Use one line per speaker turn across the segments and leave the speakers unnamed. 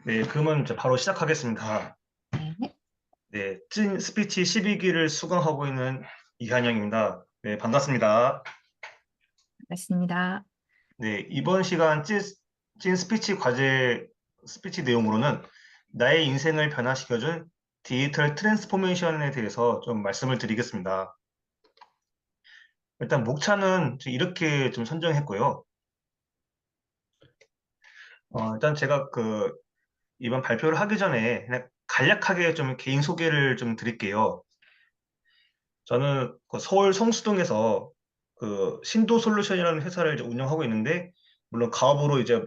네, 그러면 이제 바로 시작하겠습니다.
네,
네, 찐 스피치 12기를 수강하고 있는 이한영입니다. 네, 반갑습니다.
맞습니다.
네, 이번 시간 찐 스피치 과제 스피치 내용으로는 나의 인생을 변화시켜준 디지털 트랜스포메이션에 대해서 좀 말씀을 드리겠습니다. 일단 목차는 이렇게 좀 선정했고요. 일단 제가 이번 발표를 하기 전에 그냥 간략하게 좀 개인 소개를 좀 드릴게요. 저는 그 서울 성수동에서 그 신도 솔루션이라는 회사를 이제 운영하고 있는데, 물론 가업으로 이제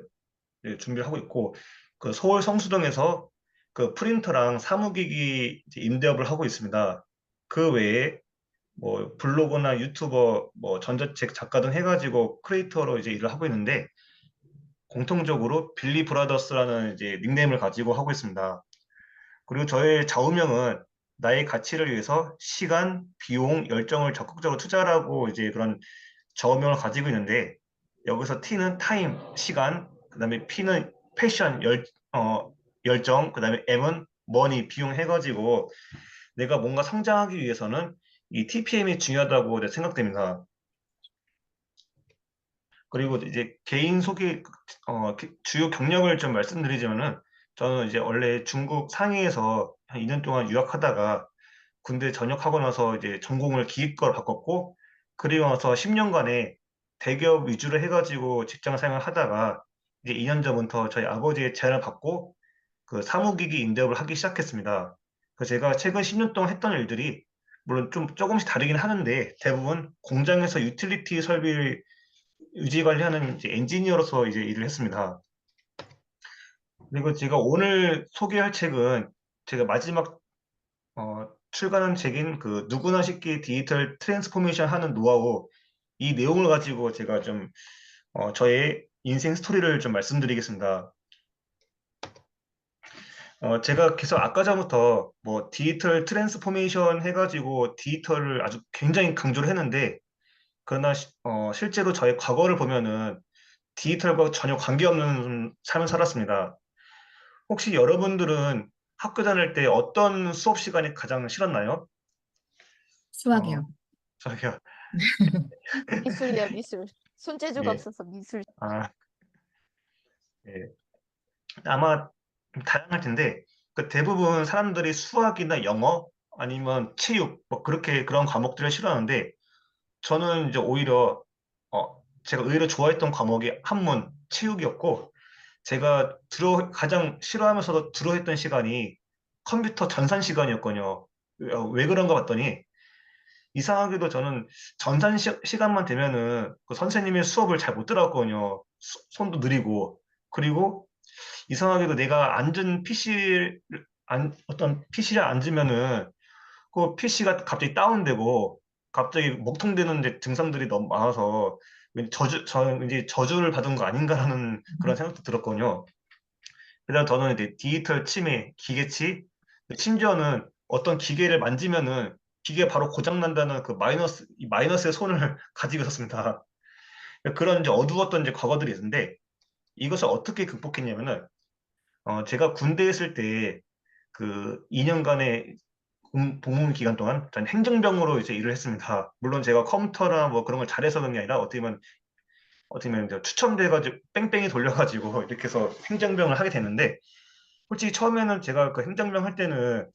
준비를 하고 있고, 그 서울 성수동에서 그 프린터랑 사무기기 이제 임대업을 하고 있습니다. 그 외에 뭐 블로거나 유튜버, 뭐 전자책 작가 등 해가지고 크리에이터로 이제 일을 하고 있는데, 공통적으로 빌리 브라더스라는 이제 닉네임을 가지고 하고 있습니다. 그리고 저의 좌우명은 나의 가치를 위해서 시간, 비용, 열정을 적극적으로 투자하라고 이제 그런 좌우명을 가지고 있는데, 여기서 T는 타임, 시간, 그다음에 P는 패션, 열정, 그다음에 M은 머니, 비용 해가지고 내가 뭔가 성장하기 위해서는 이 TPM이 중요하다고 이제 생각됩니다. 그리고 이제 개인 소개, 주요 경력을 좀 말씀드리자면은, 저는 이제 원래 중국 상해에서 한 2년 동안 유학하다가 군대 전역하고 나서 이제 전공을 기계과로 바꿨고, 그리고 나서 10년간의 대기업 위주로 해가지고 직장 생활 하다가 이제 2년 전부터 저희 아버지의 제안을 받고 그 사무기기 임대업을 하기 시작했습니다. 그래서 제가 최근 10년 동안 했던 일들이 물론 좀 조금씩 다르긴 하는데, 대부분 공장에서 유틸리티 설비를 유지 관리하는 이제 엔지니어로서 이제 일을 했습니다. 그리고 제가 오늘 소개할 책은 제가 마지막 출간한 책인 그 누구나 쉽게 디지털 트랜스포메이션 하는 노하우, 이 내용을 가지고 제가 좀 저의 인생 스토리를 좀 말씀드리겠습니다. 제가 계속 아까 전부터 뭐 디지털 트랜스포메이션 해가지고 디지털을 아주 굉장히 강조를 했는데, 그러나 실제로 저의 과거를 보면은 디지털과 전혀 관계없는 삶을 살았습니다. 혹시 여러분들은 학교 다닐 때 어떤 수업 시간이 가장 싫었나요? 어,
수학이요.
저기요.
미술이야, 미술. 손재주가
예.
없어서 미술.
아, 예. 아마 좀 다양할 텐데, 그 대부분 사람들이 수학이나 영어 아니면 체육 뭐 그렇게 그런 과목들을 싫어하는데, 저는 이제 오히려 제가 의외로 좋아했던 과목이 한문 체육이었고, 제가 가장 싫어하면서도 들어했던 시간이 컴퓨터 전산 시간이었거든요. 왜 그런가 봤더니, 이상하게도 저는 시간만 되면은 그 선생님의 수업을 잘 못 들었거든요. 손도 느리고. 그리고 이상하게도 내가 앉은 어떤 PC를 앉으면은 그 PC가 갑자기 다운되고 갑자기 먹통되는 증상들이 너무 많아서 저는 왠지 저주를 받은 거 아닌가라는 그런 생각도 들었거든요. 그다음 저는 이제 디지털 치매, 기계치, 심지어는 어떤 기계를 만지면은 기계 바로 고장 난다는 그 이 마이너스의 손을 가지고 있었습니다. 그런 이제 어두웠던 이제 과거들이 있는데, 이것을 어떻게 극복했냐면은, 제가 군대에 있을 때 그 2년간의 복무 기간 동안 전 행정병으로 이제 일을 했습니다. 물론 제가 컴퓨터나 뭐 그런 걸 잘해서 그런 게 아니라 어떻게 보면 이제 추첨돼가지고 뺑뺑이 돌려가지고 이렇게 해서 행정병을 하게 됐는데, 솔직히 처음에는 제가 그 행정병 할 때는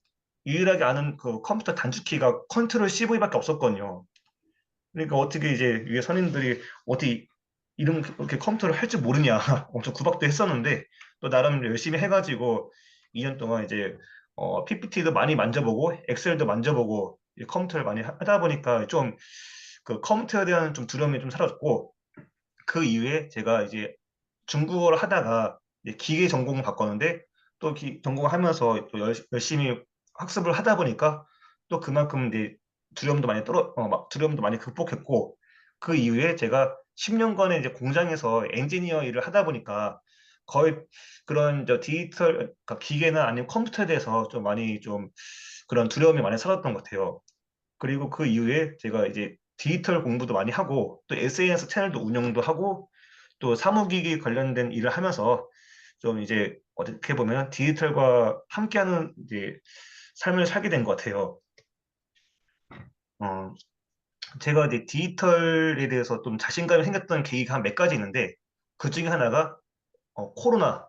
유일하게 아는 그 컴퓨터 단축키가 컨트롤 CV밖에 없었거든요. 그러니까 어떻게 이제 위에 선임들이 어떻게 이렇게 컴퓨터를 할 줄 모르냐 엄청 구박도 했었는데, 또 나름 열심히 해가지고 2년 동안 이제 PPT도 많이 만져보고 엑셀도 만져보고 이 컴퓨터를 많이 하다 보니까 좀 그 컴퓨터에 대한 좀 두려움이 좀 사라졌고, 그 이후에 제가 이제 중국어를 하다가 이제 기계 전공을 바꿨는데, 또 전공을 하면서 또 열심히 학습을 하다 보니까 또 그만큼 이제 두려움도 많이 극복했고, 그 이후에 제가 10년간의 이제 공장에서 엔지니어 일을 하다 보니까 거의 그런 디지털, 그러니까 기계나 아니면 컴퓨터에 대해서 좀 많이 좀 그런 두려움이 많이 사라졌던 것 같아요. 그리고 그 이후에 제가 이제 디지털 공부도 많이 하고 또 SNS 채널도 운영도 하고 또 사무기기 관련된 일을 하면서 좀 이제 어떻게 보면 디지털과 함께하는 이제 삶을 살게 된 것 같아요. 어, 제가 이제 디지털에 대해서 좀 자신감이 생겼던 계기가 한 몇 가지 있는데 그 중에 하나가 코로나.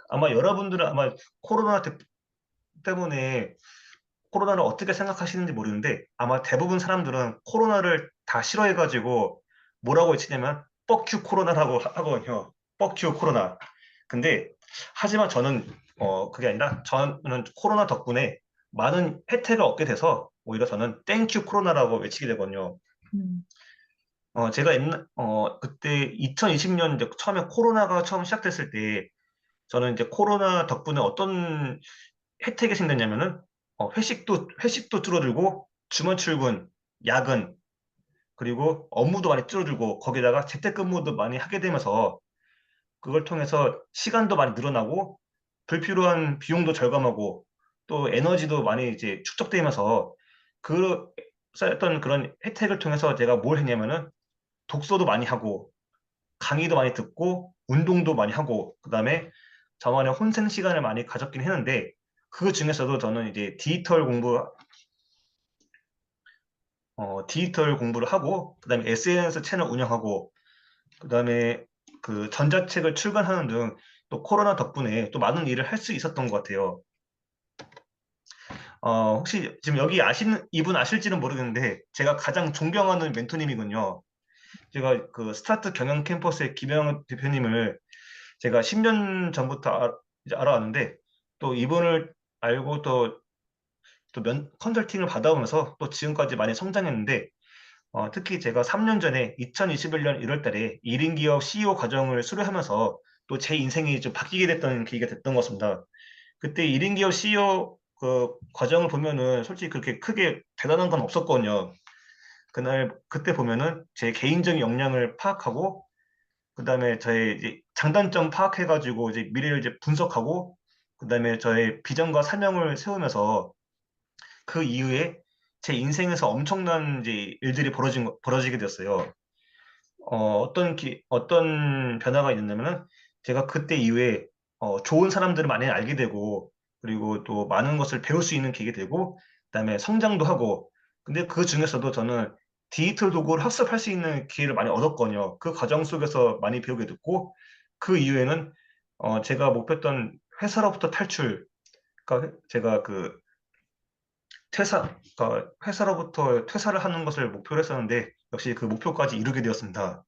아마 여러분들은 아마 코로나 때문에 코로나를 어떻게 생각하시는지 모르는데 아마 대부분 사람들은 코로나를 다 싫어해가지고 뭐라고 외치냐면 뻑큐 코로나라고 하거든요. 뻑큐 코로나. 근데 하지만 저는 그게 아니라 저는 코로나 덕분에 많은 혜택을 얻게 돼서 오히려 저는 땡큐 코로나라고 외치게 되거든요.
음,
제가 그때 2020년 이제 처음에 코로나가 처음 시작됐을 때 저는 이제 코로나 덕분에 어떤 혜택이 생겼냐면은 회식도 줄어들고 주말 출근, 야근 그리고 업무도 많이 줄어들고 거기다가 재택근무도 많이 하게 되면서 그걸 통해서 시간도 많이 늘어나고 불필요한 비용도 절감하고 또 에너지도 많이 이제 축적되면서 그 쌓였던 그런 혜택을 통해서 제가 뭘 했냐면은 독서도 많이 하고 강의도 많이 듣고 운동도 많이 하고 그다음에 저만의 혼생 시간을 많이 가졌긴 했는데 그 중에서도 저는 이제 디지털 공부를 하고 그다음에 SNS 채널 운영하고 그다음에 그 전자책을 출간하는 등 또 코로나 덕분에 또 많은 일을 할 수 있었던 것 같아요. 혹시 지금 여기 이분 아실지는 모르겠는데 제가 가장 존경하는 멘토님이군요. 제가 그 스타트 경영 캠퍼스의 김영 대표님을 제가 10년 전부터 이제 알아왔는데 또 이분을 알고 또 컨설팅을 받아오면서 또 지금까지 많이 성장했는데 특히 제가 3년 전에 2021년 1월 달에 1인 기업 CEO 과정을 수료하면서 또 제 인생이 좀 바뀌게 됐던 계기가 됐던 것 같습니다. 그때 1인 기업 CEO 그 과정을 보면은 솔직히 그렇게 크게 대단한 건 없었거든요. 그때 보면은 제 개인적인 역량을 파악하고 그다음에 저의 이제 장단점 파악해가지고 이제 미래를 이제 분석하고 그다음에 저의 비전과 사명을 세우면서 그 이후에 제 인생에서 엄청난 이제 일들이 벌어지게 됐어요. 어떤 변화가 있었냐면은 제가 그때 이후에 좋은 사람들을 많이 알게 되고 그리고 또 많은 것을 배울 수 있는 계기가 되고 그다음에 성장도 하고 근데 그 중에서도 저는 디지털 도구를 학습할 수 있는 기회를 많이 얻었거든요. 그 과정 속에서 많이 배우게 됐고 그 이후에는 제가 목표했던 회사로부터 탈출, 그러니까 제가 그 그러니까 회사로부터 퇴사를 하는 것을 목표로 했었는데 역시 그 목표까지 이루게 되었습니다.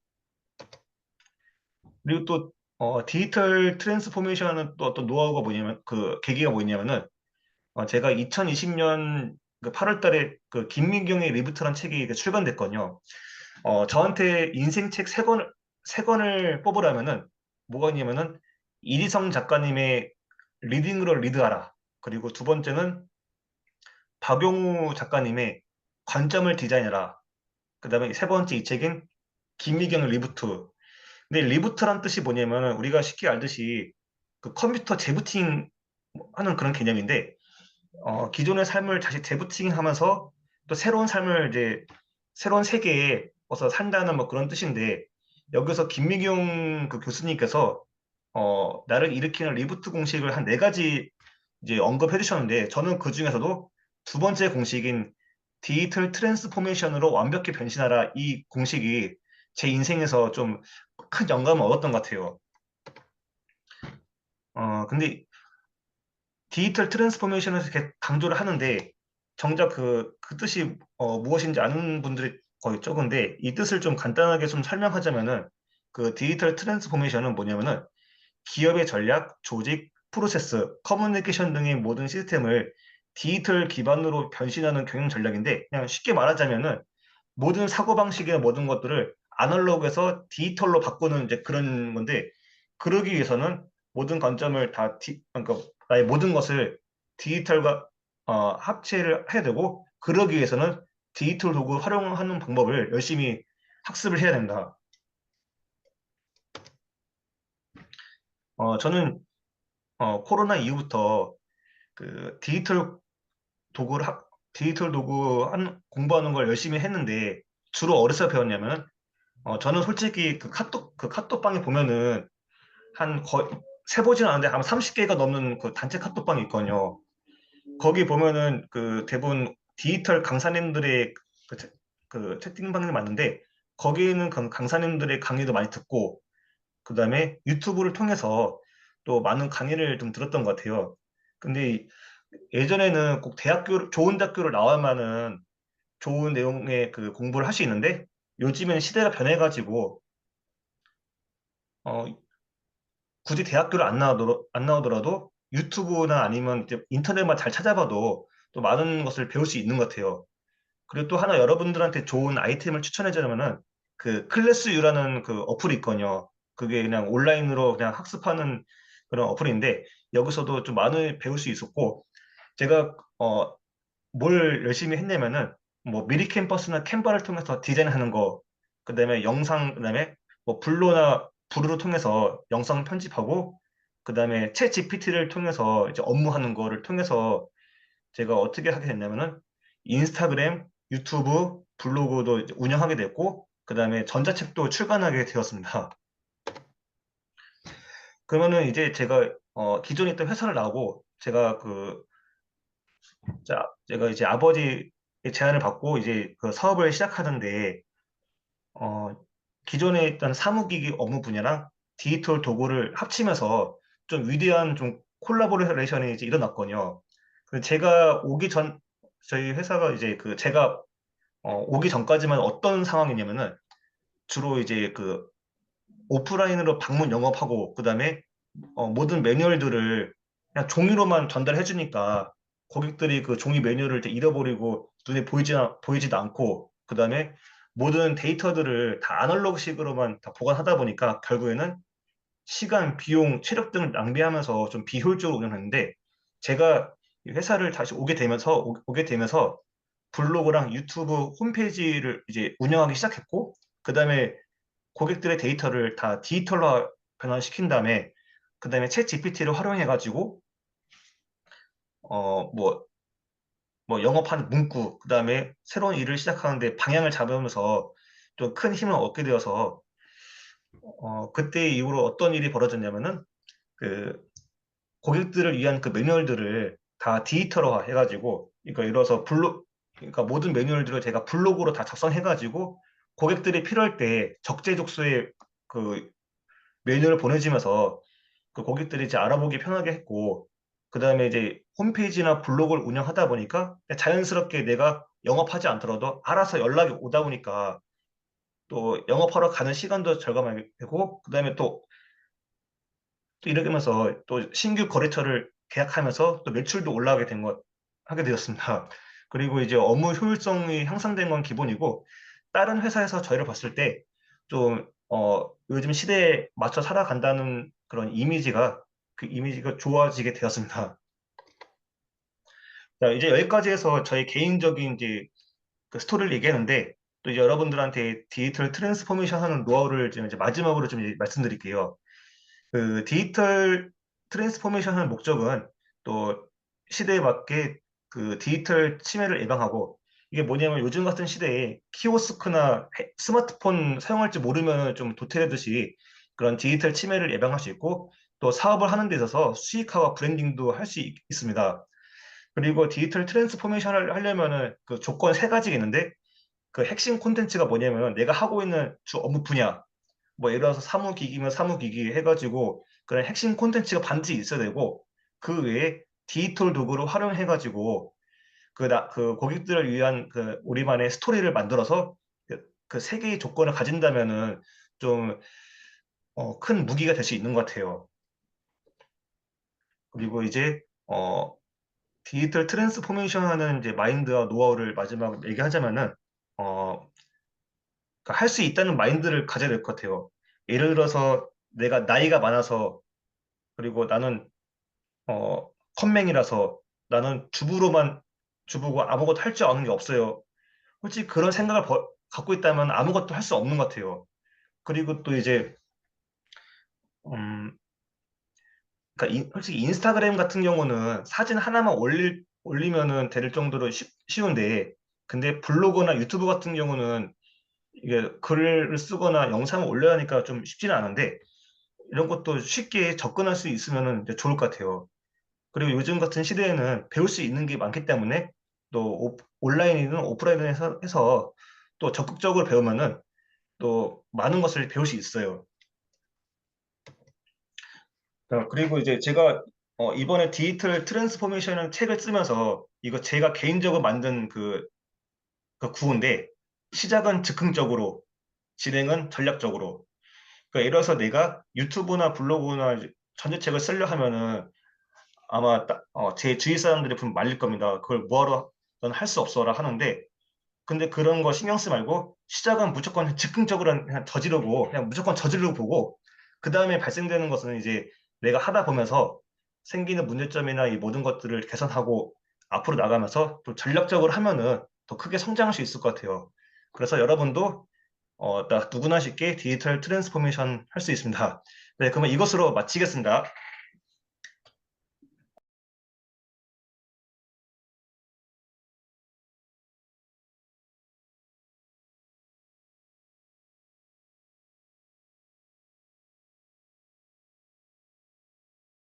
그리고 또 디지털 트랜스포메이션은 또 어떤 노하우가 뭐냐면 그 계기가 뭐냐면은 제가 2020년 그 8월 달에 그 김민경의 리부트라는 책이 그 출간됐거든요. 저한테 인생 책 세 권을 뽑으라면은 뭐가 있냐면은 이리성 작가님의 리딩으로 리드하라. 그리고 두 번째는 박용우 작가님의 관점을 디자인해라. 그다음에 세 번째 이 책인 김미경의 리부트. 근데 리부트란 뜻이 뭐냐면은 우리가 쉽게 알듯이 그 컴퓨터 재부팅 하는 그런 개념인데 기존의 삶을 다시 재부팅하면서 또 새로운 세계에 어서 산다는 뭐 그런 뜻인데 여기서 김미경 그 교수님께서 나를 일으키는 리부트 공식을 한 네 가지 이제 언급해 주셨는데 저는 그 중에서도 두 번째 공식인 디지털 트랜스포메이션으로 완벽히 변신하라 이 공식이 제 인생에서 좀 큰 영감을 얻었던 것 같아요. 근데 디지털 트랜스포메이션에서 이렇게 강조를 하는데 정작 그 뜻이 무엇인지 아는 분들이 거의 적은데 이 뜻을 좀 간단하게 좀 설명하자면은 그 디지털 트랜스포메이션은 뭐냐면은 기업의 전략, 조직, 프로세스, 커뮤니케이션 등의 모든 시스템을 디지털 기반으로 변신하는 경영 전략인데 그냥 쉽게 말하자면은 모든 사고방식이나 모든 것들을 아날로그에서 디지털로 바꾸는 이제 그런 건데 그러기 위해서는 모든 관점을 그러니까 나의 모든 것을 디지털과 합체를 해야 되고 그러기 위해서는 디지털 도구 활용하는 방법을 열심히 학습을 해야 된다. 저는 코로나 이후부터 그 디지털 도구 공부하는 걸 열심히 했는데 주로 어디서 배웠냐면 저는 솔직히 그 카톡방에 보면은 한 거의 세보지는 않았는데 아마 30개가 넘는 그 단체 카톡방이 있거든요. 거기 보면은 그 대부분 디지털 강사님들의 그 채팅방이 많은데 거기는 강사님들의 강의도 많이 듣고 그다음에 유튜브를 통해서 또 많은 강의를 좀 들었던 것 같아요. 근데 예전에는 꼭 좋은 대학교를 나와야만은 좋은 내용의 그 공부를 할 수 있는데 요즘엔 시대가 변해가지고 어, 굳이 대학교를 안 나오더라도 유튜브나 아니면 이제 인터넷만 잘 찾아봐도 또 많은 것을 배울 수 있는 것 같아요. 그리고 또 하나 여러분들한테 좋은 아이템을 추천해주자면은 그 클래스유라는 그 어플이 있거든요. 그게 그냥 온라인으로 그냥 학습하는 그런 어플인데 여기서도 좀 많이 배울 수 있었고 제가 뭘 열심히 했냐면은 뭐 미리 캠퍼스나 캔버를 통해서 디자인하는 거, 그다음에 영상, 그다음에 뭐 블로나 부루를 통해서 영상 편집하고, 그다음에 챗 GPT를 통해서 이제 업무하는 거를 통해서 제가 어떻게 하게 됐냐면은 인스타그램, 유튜브, 블로그도 이제 운영하게 됐고, 그다음에 전자책도 출간하게 되었습니다. 그러면은 이제 제가 기존에 있던 회사를 나오고 제가 제가 이제 아버지의 제안을 받고 이제 그 사업을 시작하는데, 어, 기존에 있던 사무기기 업무 분야랑 디지털 도구를 합치면서 좀 위대한 좀 콜라보레이션이 이제 일어났거든요. 제가 오기 전, 저희 회사가 이제 제가 오기 전까지만 어떤 상황이냐면은 주로 이제 오프라인으로 방문 영업하고 그다음에 모든 매뉴얼들을 그냥 종이로만 전달해 주니까 고객들이 그 종이 매뉴얼을 이제 잃어버리고 눈에 보이지도 않고 그다음에 모든 데이터들을 다 아날로그식으로만 다 보관하다 보니까 결국에는 시간, 비용, 체력 등을 낭비하면서 좀 비효율적으로 운영했는데 제가 이 회사를 다시 오게 되면서 블로그랑 유튜브 홈페이지를 이제 운영하기 시작했고 그다음에 고객들의 데이터를 다 디지털화 변환시킨 다음에 그다음에 챗 GPT를 활용해가지고 어 뭐 영업하는 문구 그다음에 새로운 일을 시작하는데 방향을 잡으면서 좀 큰 힘을 얻게 되어서 그때 이후로 어떤 일이 벌어졌냐면은 그 고객들을 위한 그 매뉴얼들을 다 디지털화 해가지고 그러니까 이로써 그러니까 모든 매뉴얼들을 제가 블로그로 다 작성해가지고 고객들이 필요할 때 적재적소에 그 메뉴를 보내주면서 그 고객들이 이제 알아보기 편하게 했고, 그 다음에 이제 홈페이지나 블로그를 운영하다 보니까 자연스럽게 내가 영업하지 않더라도 알아서 연락이 오다 보니까 또 영업하러 가는 시간도 절감하게 되고, 그 다음에 또 이렇게 하면서 또 신규 거래처를 계약하면서 또 매출도 올라가게 하게 되었습니다. 그리고 이제 업무 효율성이 향상된 건 기본이고, 다른 회사에서 저희를 봤을 때 좀, 요즘 시대에 맞춰 살아간다는 그런 이미지가 좋아지게 되었습니다. 자, 이제 여기까지 해서 저희 개인적인 이제 그 스토리를 얘기했는데, 또 이제 여러분들한테 디지털 트랜스포메이션 하는 노하우를 지금 이제 마지막으로 좀 이제 말씀드릴게요. 그 디지털 트랜스포메이션 하는 목적은 또 시대에 맞게 그 디지털 침해를 예방하고 이게 뭐냐면 요즘 같은 시대에 키오스크나 스마트폰 사용할 줄 모르면 좀 도태되듯이 그런 디지털 침해를 예방할 수 있고 또 사업을 하는 데 있어서 수익화와 브랜딩도 할 수 있습니다. 그리고 디지털 트랜스포메이션을 하려면은 그 조건 세 가지가 있는데 그 핵심 콘텐츠가 뭐냐면 내가 하고 있는 주 업무 분야 뭐 예를 들어서 사무기기면 사무기기 해가지고 그런 핵심 콘텐츠가 반드시 있어야 되고 그 외에 디지털 도구를 활용해가지고 그 고객들을 위한 그 우리만의 스토리를 만들어서 그 세 개의 조건을 가진다면은 좀 큰 무기가 될 수 있는 것 같아요. 그리고 이제 디지털 트랜스포메이션 하는 이제 마인드와 노하우를 마지막으로 얘기하자면은 할 수 있다는 마인드를 가져야 될 것 같아요. 예를 들어서 내가 나이가 많아서 그리고 나는 컴맹이라서 나는 주부고 아무것도 할 줄 아는 게 없어요. 솔직히 그런 생각을 갖고 있다면 아무것도 할 수 없는 것 같아요. 그리고 또 이제 음, 그러니까 솔직히 인스타그램 같은 경우는 사진 하나만 올리면은 될 정도로 쉬운데 근데 블로그나 유튜브 같은 경우는 이게 글을 쓰거나 영상을 올려야 하니까 좀 쉽지는 않은데 이런 것도 쉽게 접근할 수 있으면 이제 좋을 것 같아요. 그리고 요즘 같은 시대에는 배울 수 있는 게 많기 때문에 또 온라인이든 오프라인이든 해서 또 적극적으로 배우면은 또 많은 것을 배울 수 있어요. 그리고 이제 제가 이번에 디지털 트랜스포메이션이라는 책을 쓰면서 이거 제가 개인적으로 만든 그 구호인데 시작은 즉흥적으로, 진행은 전략적으로. 그러니까 예를 들어서 내가 유튜브나 블로그나 이제 전자책을 쓰려 하면은 아마 제 주위 사람들이 분명 말릴 겁니다. 그걸 뭐하러 넌 할 수 없어라 하는데 근데 그런 거 신경 쓰지 말고 시작은 무조건 즉흥적으로 그냥 저지르고 그냥 무조건 저지르고 보고 그 다음에 발생되는 것은 이제 내가 하다 보면서 생기는 문제점이나 이 모든 것들을 개선하고 앞으로 나가면서 또 전략적으로 하면은 더 크게 성장할 수 있을 것 같아요. 그래서 여러분도 누구나 쉽게 디지털 트랜스포메이션 할 수 있습니다. 네, 그러면 이것으로 마치겠습니다.